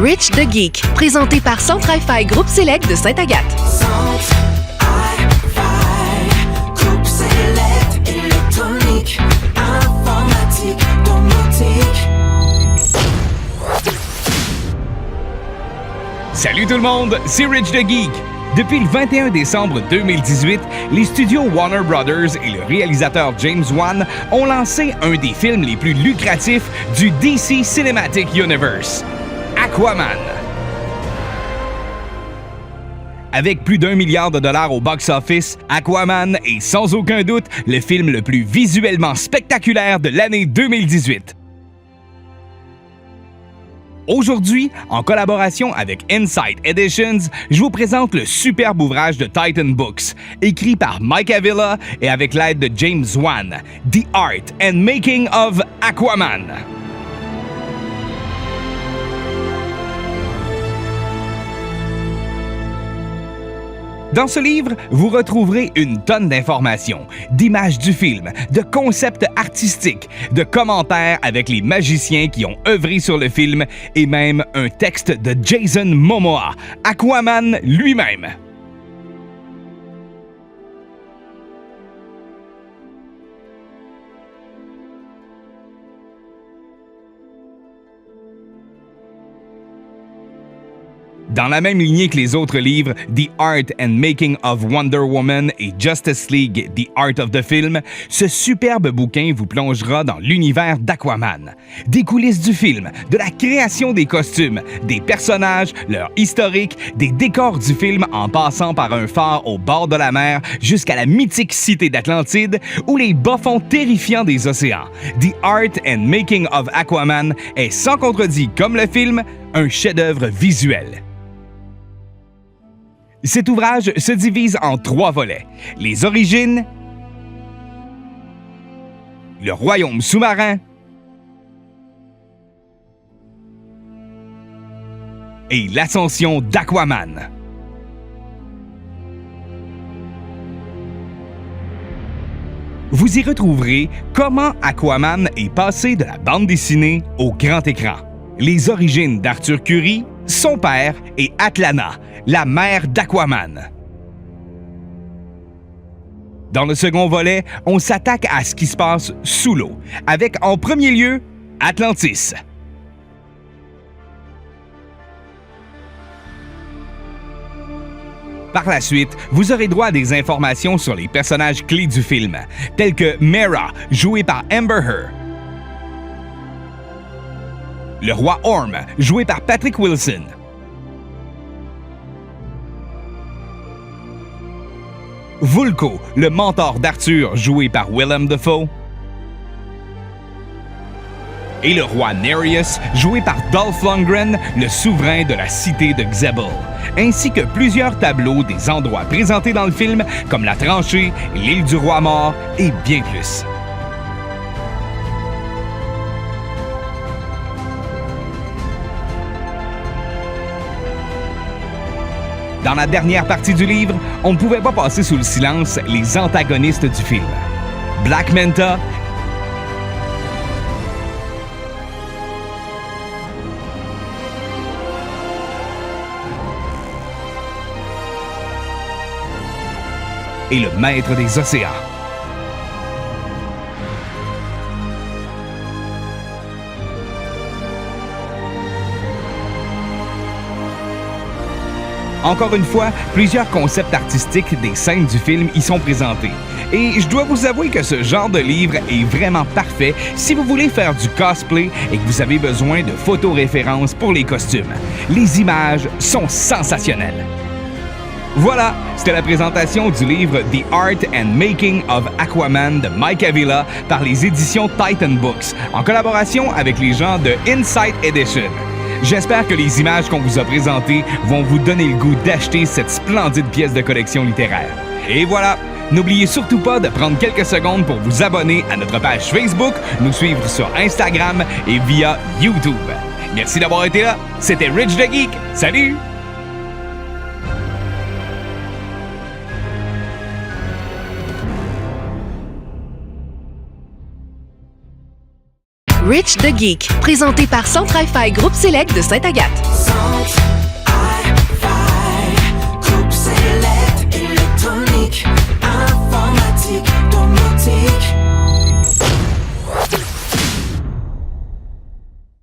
Rich the Geek, présenté par Centre Hi-Fi Groupe Select de Sainte-Agathe. Centre Hi-Fi Groupe Select, électronique, informatique, domotique. Salut tout le monde, c'est Rich the Geek. Depuis le 21 décembre 2018, les studios Warner Brothers et le réalisateur James Wan ont lancé un des films les plus lucratifs du DC Cinematic Universe, Aquaman. Avec plus d'1 milliard de dollars au box-office, Aquaman est sans aucun doute le film le plus visuellement spectaculaire de l'année 2018. Aujourd'hui, en collaboration avec Insight Editions, je vous présente le superbe ouvrage de Titan Books, écrit par Mike Avila et avec l'aide de James Wan, The Art and Making of Aquaman. Dans ce livre, vous retrouverez une tonne d'informations, d'images du film, de concepts artistiques, de commentaires avec les magiciens qui ont œuvré sur le film et même un texte de Jason Momoa, Aquaman lui-même. Dans la même lignée que les autres livres, The Art and Making of Wonder Woman et Justice League, The Art of the Film, ce superbe bouquin vous plongera dans l'univers d'Aquaman. Des coulisses du film, de la création des costumes, des personnages, leur historique, des décors du film en passant par un phare au bord de la mer jusqu'à la mythique cité d'Atlantide ou les bas-fonds terrifiants des océans. The Art and Making of Aquaman est sans contredit, comme le film, un chef-d'œuvre visuel. Cet ouvrage se divise en 3 volets. Les origines, le royaume sous-marin et l'ascension d'Aquaman. Vous y retrouverez comment Aquaman est passé de la bande dessinée au grand écran, les origines d'Arthur Curry, son père et Atlana, la mère d'Aquaman. Dans le second volet, on s'attaque à ce qui se passe sous l'eau, avec en premier lieu Atlantis. Par la suite, vous aurez droit à des informations sur les personnages clés du film, tels que Mera, joué par Amber Heard, le roi Orm, joué par Patrick Wilson, Vulko, le mentor d'Arthur, joué par Willem Dafoe, et le roi Nereus, joué par Dolph Lundgren, le souverain de la cité de Xebel, ainsi que plusieurs tableaux des endroits présentés dans le film, comme la tranchée, l'île du roi mort et bien plus. Dans la dernière partie du livre, on ne pouvait pas passer sous le silence les antagonistes du film. Black Manta, et le maître des océans. Encore une fois, plusieurs concepts artistiques des scènes du film y sont présentés. Et je dois vous avouer que ce genre de livre est vraiment parfait si vous voulez faire du cosplay et que vous avez besoin de photoréférences pour les costumes. Les images sont sensationnelles. Voilà, c'était la présentation du livre The Art and Making of Aquaman de Mike Avila par les éditions Titan Books, en collaboration avec les gens de Insight Edition. J'espère que les images qu'on vous a présentées vont vous donner le goût d'acheter cette splendide pièce de collection littéraire. Et voilà, n'oubliez surtout pas de prendre quelques secondes pour vous abonner à notre page Facebook, nous suivre sur Instagram et via YouTube. Merci d'avoir été là, c'était Rich the Geek, salut! Rich the Geek, présenté par Centre Hi-Fi Groupe Select de Sainte-Agathe. Centre